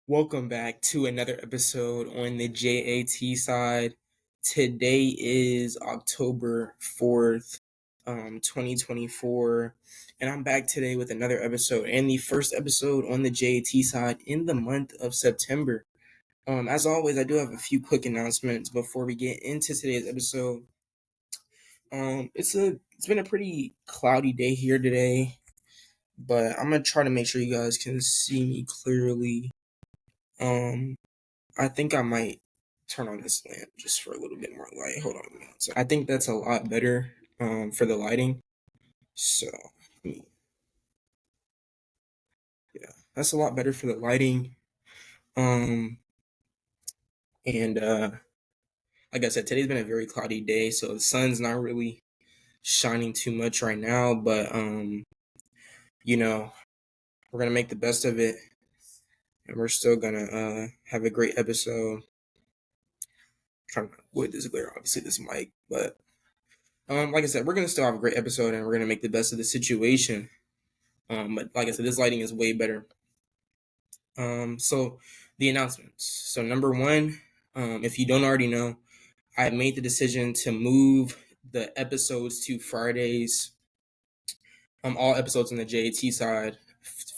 Welcome back to another episode on the J.A.T side. Today is October 4th, 2024, and I'm back today with another episode and the first episode on the J.A.T side in the month of September. As always, I do have a few quick announcements before we get into today's episode. It's been a pretty cloudy day here today, but I'm gonna try to make sure you guys can see me clearly. I think I might turn on this lamp just for a little bit more light. Hold on a minute. So I think that's a lot better for the lighting. So yeah, that's a lot better for the lighting. Um, and like I said, today's been a very cloudy day, so the sun's not really shining too much right now. But you know, we're gonna make the best of it, and we're still gonna have a great episode. Trying to avoid this glare, obviously this mic, but like I said, we're gonna still have a great episode, and we're gonna make the best of the situation. But like I said, this lighting is way better. So the announcements. So number one, if you don't already know, I made the decision to move the episodes to Fridays. All episodes on the J.A.T side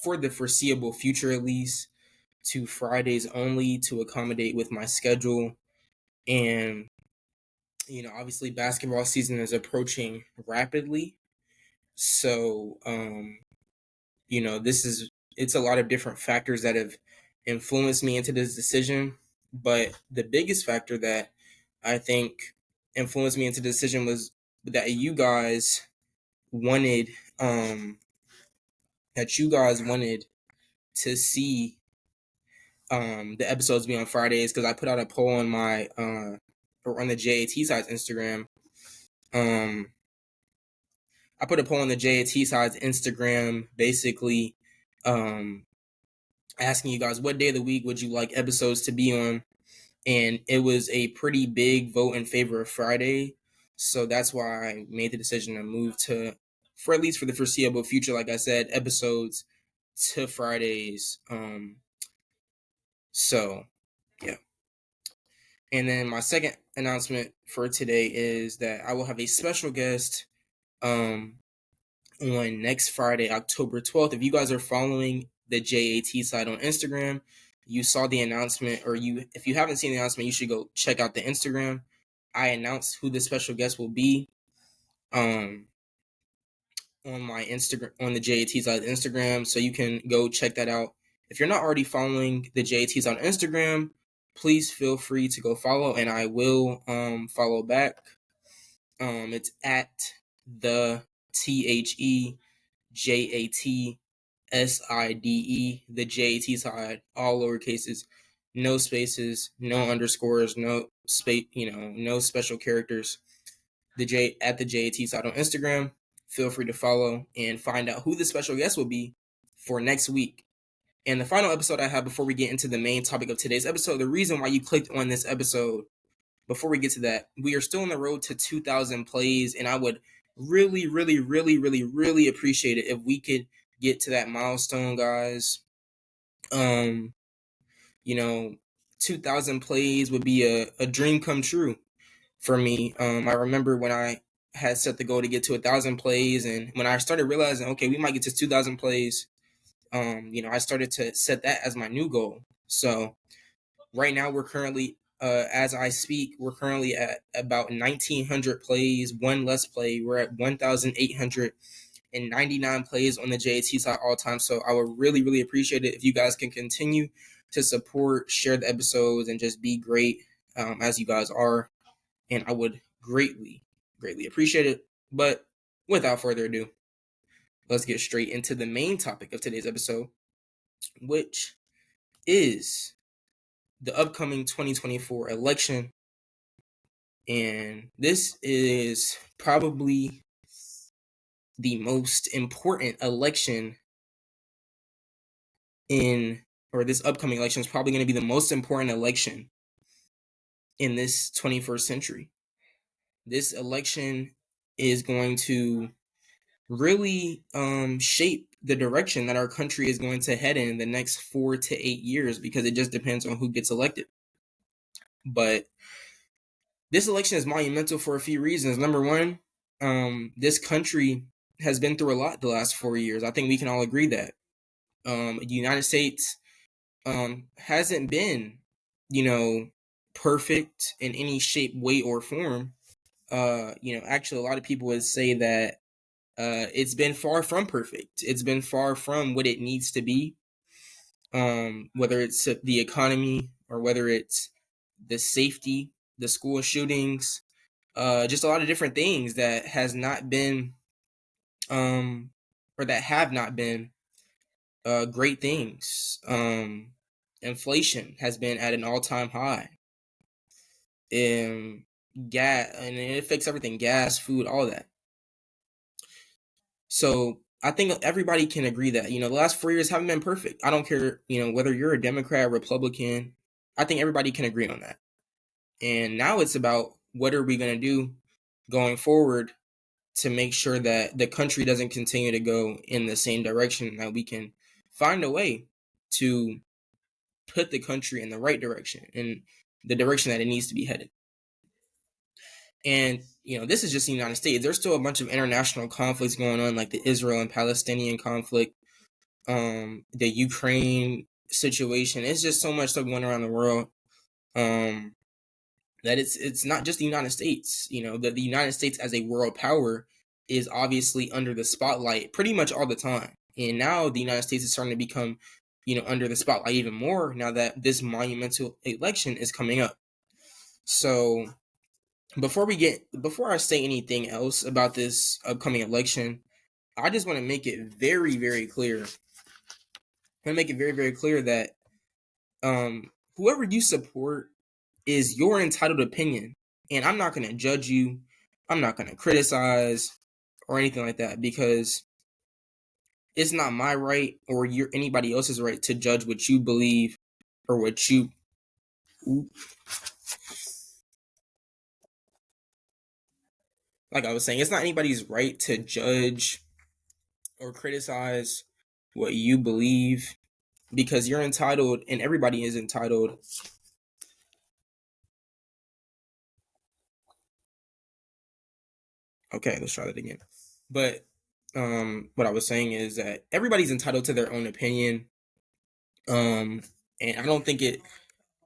for the foreseeable future, at least, to Fridays only to accommodate with my schedule. And obviously, basketball season is approaching rapidly. So it's a lot of different factors that have influenced me into this decision. But the biggest factor that I think influenced me into the decision was that wanted um you guys wanted to see the episodes be on Fridays, because I put out a poll on my or on the J.A.T side's Instagram. I put a poll on the J.A.T side's Instagram, basically asking you guys what day of the week would you like episodes to be on, and it was a pretty big vote in favor of Friday. So that's why I made the decision to move to, for at least for the foreseeable future, like I said, episodes to Fridays. So yeah. And then my second announcement for today is that I will have a special guest on next Friday, October 12th. If you guys are following the J.A.T side on Instagram, you saw the announcement, or if you haven't seen the announcement, you should go check out the Instagram. I announced who the special guest will be on my Instagram, on the J.A.T side Instagram, so you can go check that out. If you're not already following the J.A.T on Instagram, please feel free to go follow, and I will follow back. It's at the THEJATSIDE, the J.A.T side, all lower cases, no spaces, no underscores, no space, no special characters. The J.A.T side on Instagram. Feel free to follow and find out who the special guest will be for next week. And the final episode I have before we get into the main topic of today's episode, the reason why you clicked on this episode, before we get to that, we are still on the road to 2,000 plays, and I would really, really, really, really, really appreciate it if we could get to that milestone, guys. 2,000 plays would be a dream come true for me. I remember when I had set the goal to get to 1,000 plays, and when I started realizing, okay, we might get to 2,000 plays, I started to set that as my new goal. So right now we're currently, as I speak, we're currently at about 1,900 plays, one less play. We're at 1,899 plays on the J.A.T side all time. So I would really, really appreciate it if you guys can continue to support, share the episodes, and just be great as you guys are. And I would greatly, greatly appreciate it. But without further ado, let's get straight into the main topic of today's episode, which is the upcoming 2024 election. And this is probably the most important election this upcoming election is probably going to be the most important election in this 21st century. This election is going to really shape the direction that our country is going to head in the next 4 to 8 years, because it just depends on who gets elected. But this election is monumental for a few reasons. Number one, this country has been through a lot the last 4 years. I think we can all agree that the United States hasn't been, perfect in any shape, way, or form. Actually, a lot of people would say that it's been far from perfect. It's been far from what it needs to be. Whether it's the economy or whether it's the safety, the school shootings, just a lot of different things that has not been, or that have not been, great things. Inflation has been at an all-time high. Gas, and it affects everything: gas, food, all that. So I think everybody can agree that, the last 4 years haven't been perfect. I don't care, whether you're a Democrat, Republican. I think everybody can agree on that. And now it's about, what are we going to do going forward to make sure that the country doesn't continue to go in the same direction, that we can find a way to put the country in the right direction, in the direction that it needs to be headed. And, this is just the United States. There's still a bunch of international conflicts going on, like the Israel and Palestinian conflict, the Ukraine situation. It's just so much stuff going around the world, that it's not just the United States. The United States as a world power is obviously under the spotlight pretty much all the time. And now the United States is starting to become, under the spotlight even more now that this monumental election is coming up. So before I say anything else about this upcoming election, I just want to make it very, very clear. I want to make it very, very clear that whoever you support is your entitled opinion, and I'm not going to judge you. I'm not going to criticize or anything like that, because it's not my right or anybody else's right to judge what you believe or what you. Like I was saying, it's not anybody's right to judge or criticize what you believe, because you're entitled, and everybody is entitled. Okay, let's try that again. But what I was saying is that everybody's entitled to their own opinion. And I don't think it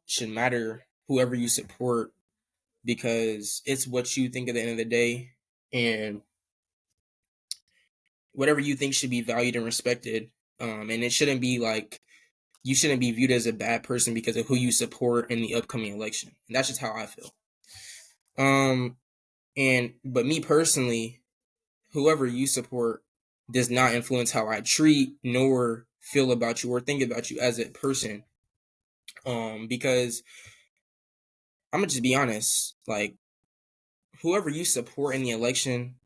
should matter whoever you support, because it's what you think at the end of the day, and whatever you think should be valued and respected. And it shouldn't be like, you shouldn't be viewed as a bad person because of who you support in the upcoming election. And that's just how I feel. But me personally, whoever you support does not influence how I treat nor feel about you or think about you as a person. Because I'm gonna just be honest, like, whoever you support in the election,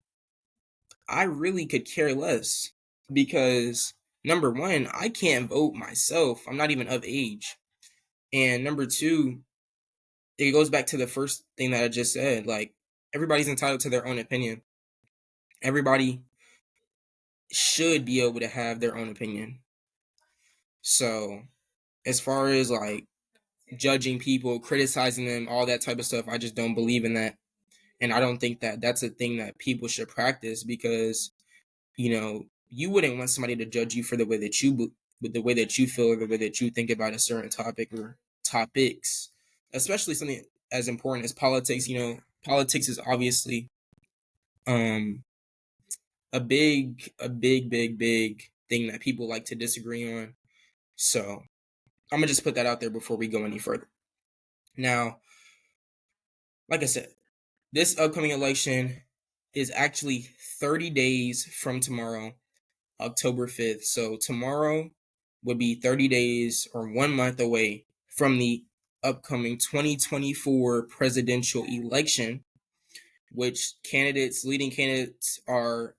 I really could care less, because number one, I can't vote myself. I'm not even of age. And number two, it goes back to the first thing that I just said. Like, everybody's entitled to their own opinion. Everybody should be able to have their own opinion. So, as far as like judging people, criticizing them, all that type of stuff, I just don't believe in that. And I don't think that that's a thing that people should practice, because, you wouldn't want somebody to judge you for the way that the way that you feel, or the way that you think about a certain topic or topics, especially something as important as politics. Politics is obviously a big thing that people like to disagree on. So I'm gonna just put that out there before we go any further. Now, like I said, this upcoming election is actually 30 days from tomorrow, October 5th. So tomorrow would be 30 days or 1 month away from the upcoming 2024 presidential election, which leading candidates are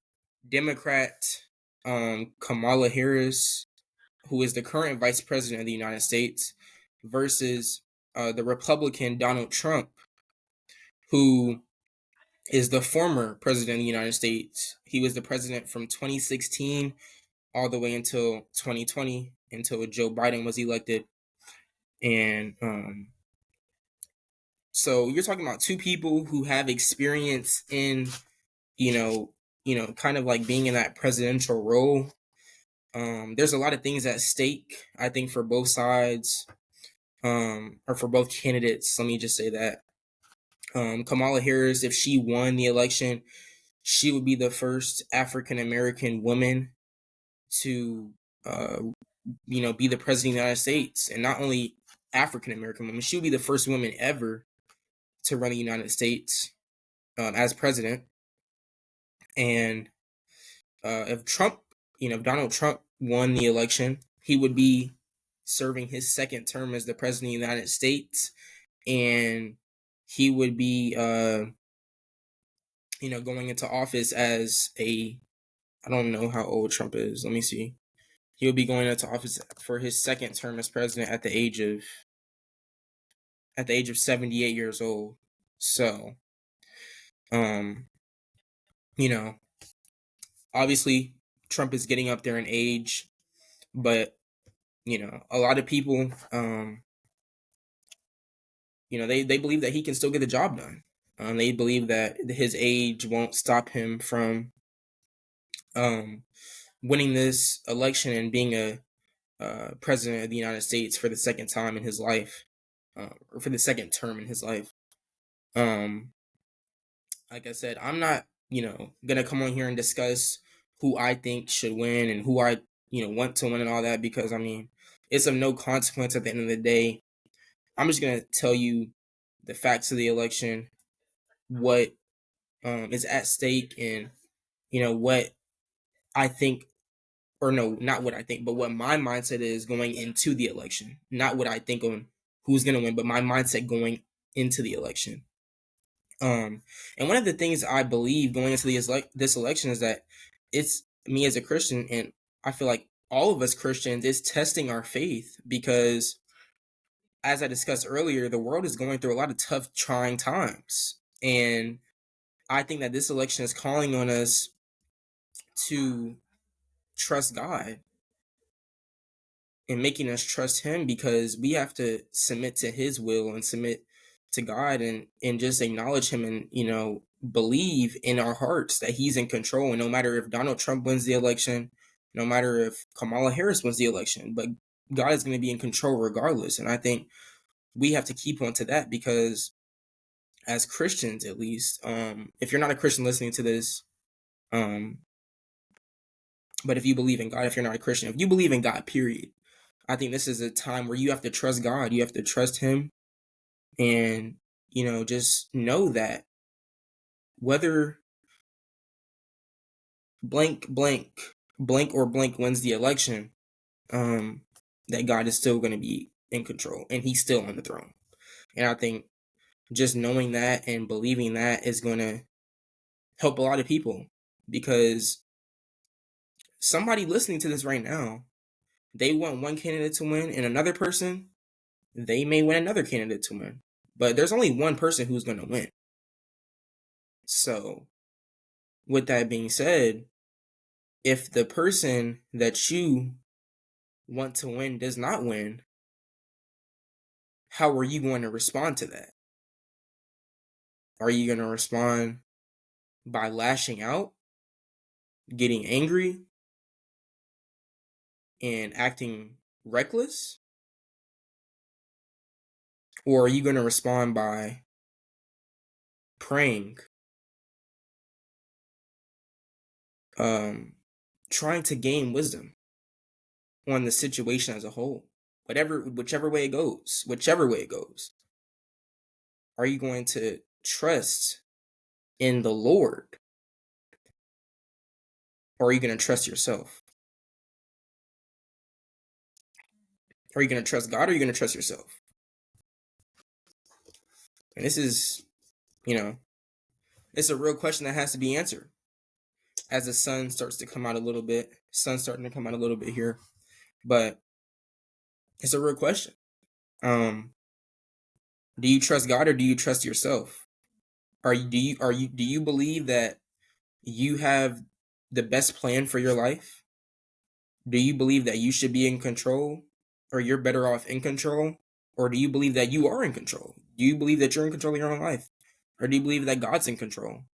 Democrat Kamala Harris, who is the current vice president of the United States, versus the Republican Donald Trump, who is the former president of the United States. He was the president from 2016 all the way until 2020, until Joe Biden was elected. And so you're talking about two people who have experience in, you know, kind of like being in that presidential role. There's a lot of things at stake, I think, for both sides, or for both candidates. Let me just say that. Kamala Harris, if she won the election, she would be the first African American woman to, uh, be the president of the United States, and not only African American woman, she would be the first woman ever to run the United States as president. And if Trump, if Donald Trump won the election, he would be serving his second term as the president of the United States, and he would be, going into office as a, I don't know how old Trump is. Let me see. He would be going into office for his second term as president at the age of 78 years old. So, um, you know, obviously Trump is getting up there in age, but a lot of people, they believe that he can still get the job done. They believe that his age won't stop him from winning this election and being a president of the United States for the second time in his life, or for the second term in his life. Like I said, I'm not, gonna come on here and discuss who I think should win and who I, want to win and all that, because I mean, it's of no consequence at the end of the day. I'm just gonna tell you the facts of the election, what is at stake, and what I think, or no, not what I think, but what my mindset is going into the election. Not what I think on who's gonna win, but my mindset going into the election. And one of the things I believe going into this election is that it's me as a Christian, and I feel like all of us Christians is testing our faith, because as I discussed earlier, the world is going through a lot of tough, trying times. And I think that this election is calling on us to trust God and making us trust him, because we have to submit to his will and submit to God, and just acknowledge him, and believe in our hearts that he's in control. And no matter if Donald Trump wins the election, no matter if Kamala Harris wins the election, but God is going to be in control regardless. And I think we have to keep on to that, because as Christians, at least, if you're not a Christian listening to this, but if you believe in God, if you're not a Christian, if you believe in God, period, I think this is a time where you have to trust God. You have to trust him, and just know that whether blank blank blank or blank wins the election, that God is still going to be in control, and he's still on the throne. And I think just knowing that and believing that is going to help a lot of people, because somebody listening to this right now, they want one candidate to win, and another person, they may want another candidate to win, but there's only one person who's going to win. So with that being said, if the person that you want to win does not win, how are you going to respond to that? Are you going to respond by lashing out, getting angry, and acting reckless? Or are you going to respond by praying, trying to gain wisdom on the situation as a whole? Whichever way it goes. Are you going to trust in the Lord? Or are you going to trust yourself? Are you going to trust God, or are you going to trust yourself? And this is, it's a real question that has to be answered as the sun starts to come out a little bit. Sun's starting to come out a little bit here. But it's a real question. Do you trust God, or do you trust yourself? Do you believe that you have the best plan for your life? Do you believe that you should be in control, or you're better off in control? Or do you believe that you are in control? Do you believe that you're in control of your own life? Or do you believe that God's in control?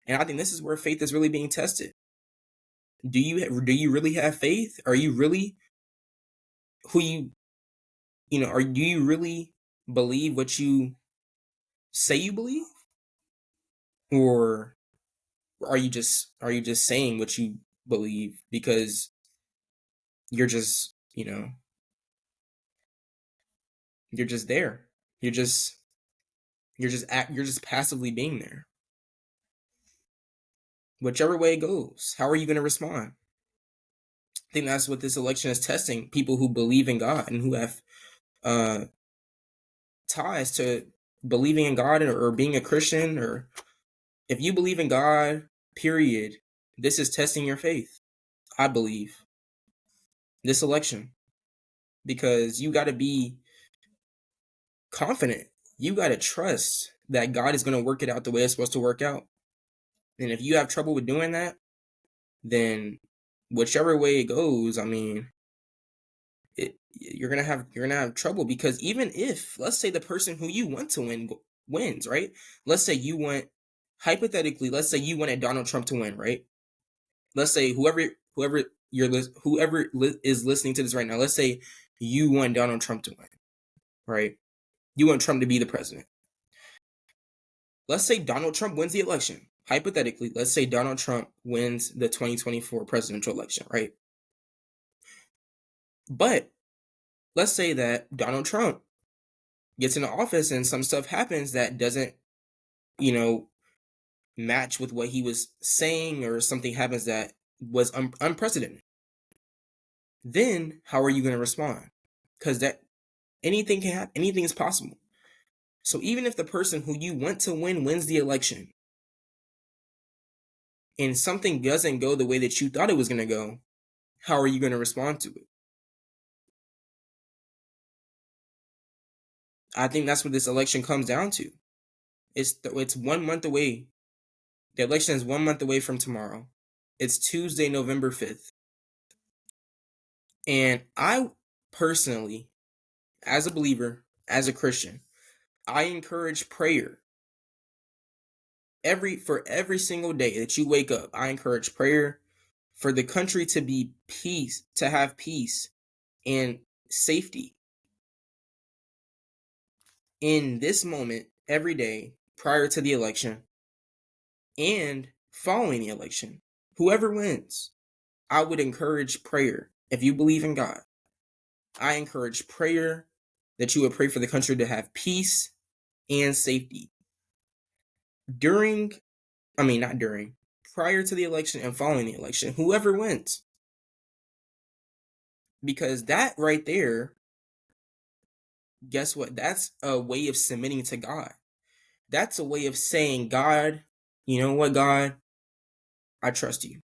And I think this is where faith is really being tested. Do you really have faith? Are you really who you know, or do you really believe what you say you believe? Or are you just saying what you believe because you're just, you're just there. You're just you're just passively being there. Whichever way it goes, how are you going to respond? I think that's what this election is testing people who believe in God and who have uh, ties to believing in God, or being a Christian, or if you believe in God, period, this is testing your faith, I believe, this election, because you got to be confident. You got to trust that God is going to work it out the way it's supposed to work out. And if you have trouble with doing that, then whichever way it goes, I mean, you're gonna have trouble, because even if, let's say, the person who you want to win wins, right? Let's say you want, hypothetically, let's say you wanted Donald Trump to win, right? Let's say whoever is listening to this right now, let's say you want Donald Trump to win, right? You want Trump to be the president. Let's say Donald Trump wins the election. Hypothetically, let's say Donald Trump wins the 2024 presidential election, right? But let's say that Donald Trump gets into office and some stuff happens that doesn't, you know, match with what he was saying, or something happens that was unprecedented. Then how are you going to respond? Because that anything can happen, anything is possible. So even if the person who you want to win wins the election, and something doesn't go the way that you thought it was going to go, how are you going to respond to it? I think that's what this election comes down to. It's 1 month away. The election is 1 month away from tomorrow. It's Tuesday, November 5th. And I personally, as a believer, as a Christian, I encourage prayer. For every single day that you wake up, I encourage prayer for the country to be peace, to have peace and safety in this moment every day prior to the election and following the election. Whoever wins, I would encourage prayer. If you believe in God, I encourage prayer, that you would pray for the country to have peace and safety during, I mean, not during, prior to the election and following the election, whoever wins. Because that right there, guess what? That's a way of submitting to God. That's a way of saying, God, you know what, God? I trust you.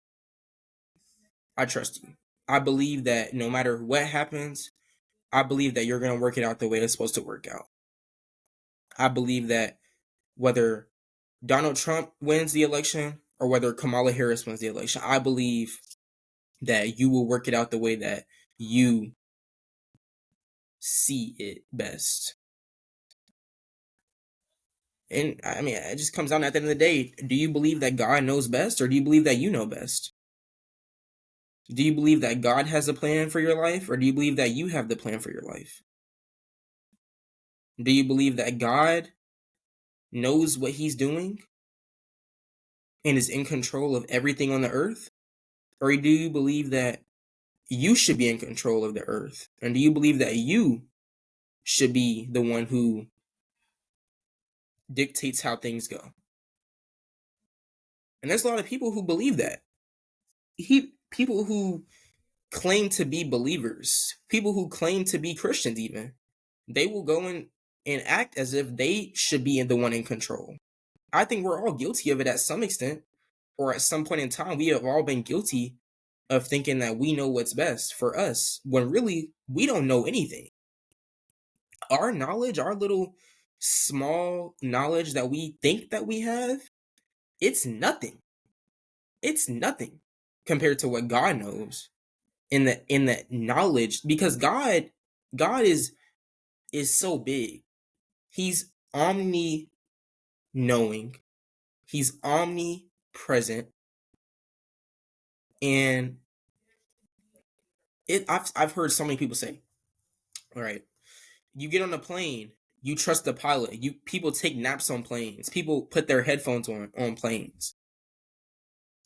I trust you. I believe that no matter what happens, I believe that you're going to work it out the way it's supposed to work out. I believe that whether Donald Trump wins the election or whether Kamala Harris wins the election, I believe that you will work it out the way that you see it best. And I mean, it just comes down at the end of the day. Do you believe that God knows best, or do you believe that you know best? Do you believe that God has a plan for your life, or do you believe that you have the plan for your life? Do you believe that God knows what he's doing and is in control of everything on the earth? Or do you believe that you should be in control of the earth? And do you believe that you should be the one who dictates how things go? And there's a lot of people who believe that. People who claim to be believers, people who claim to be Christians even, they will go in and act as if they should be the one in control. I think we're all guilty of it at some extent, or at some point in time, we have all been guilty of thinking that we know what's best for us, when really we don't know anything. Our knowledge, our little small knowledge that we think that we have, it's nothing. It's nothing compared to what God knows in the knowledge, because God is so big. He's omni knowing. He's omnipresent, and I've heard so many people say, all right, you get on a plane, you trust the pilot. You People take naps on planes. People put their headphones on planes.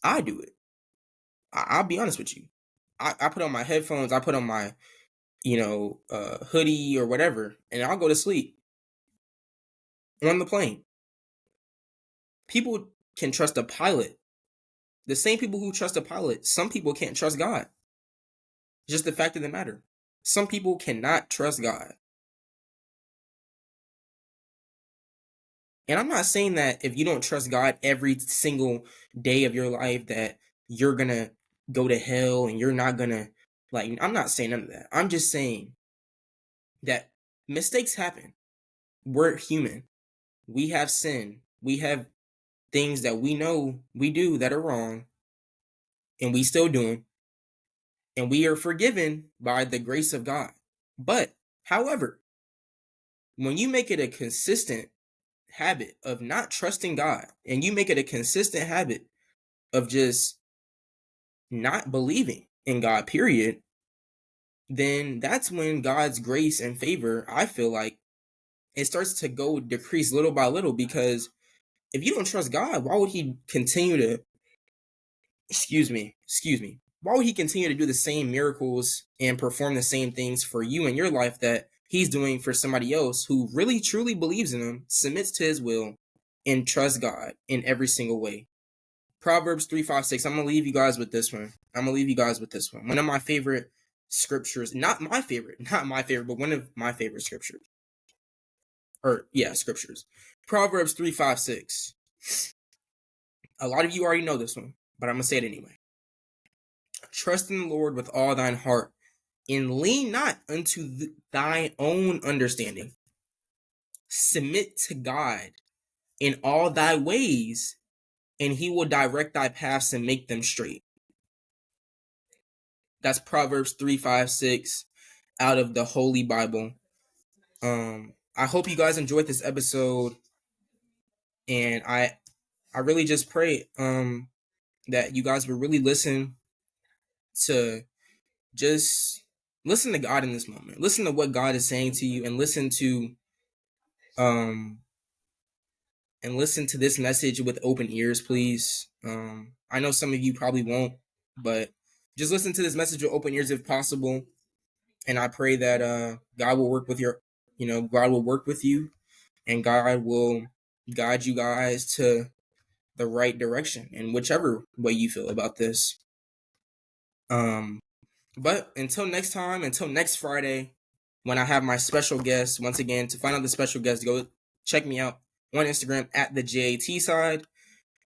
I do it. I'll be honest with you. I put on my headphones. I put on my hoodie or whatever, and I'll go to sleep on the plane. People can trust a pilot. The same people who trust a pilot, some people can't trust God. Just the fact of the matter. Some people cannot trust God. And I'm not saying that if you don't trust God every single day of your life that you're going to go to hell and you're not going to, like, I'm not saying none of that. I'm just saying that mistakes happen. We're human. We have sin. We have things that we know we do that are wrong, and we still do them. And we are forgiven by the grace of God. But, however, when you make it a consistent habit of not trusting God, and you make it a consistent habit of just not believing in God, period, then that's when God's grace and favor, I feel like, it starts to go decrease little by little. Because if you don't trust God, why would he continue to, excuse me, why would he continue to do the same miracles and perform the same things for you in your life that he's doing for somebody else who really truly believes in him, submits to his will, and trusts God in every single way? Proverbs 3:5-6. I'm gonna leave you guys with this one. One of my favorite scriptures. Not my favorite, but one of my favorite scriptures. Scriptures. Proverbs 3:5-6. A lot of you already know this one, but I'm gonna say it anyway. Trust in the Lord with all thine heart, and lean not unto thine own understanding. Submit to God in all thy ways, and he will direct thy paths and make them straight. That's Proverbs 3:5-6 out of the Holy Bible. I hope you guys enjoyed this episode, and I really just pray that you guys would really listen to God in this moment. Listen to what God is saying to you, and listen to this message with open ears, please. I know some of you probably won't, but just listen to this message with open ears if possible. And I pray that God will work with God will work with you, and God will guide you guys to the right direction in whichever way you feel about this. But until next time, until next Friday, when I have my special guest, once again, to find out the special guest, go check me out on Instagram at the J.A.T side.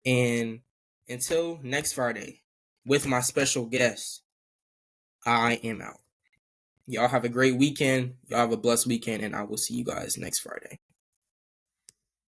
And until next Friday, with my special guest, I am out. Y'all have a great weekend. Y'all have a blessed weekend, and I will see you guys next Friday.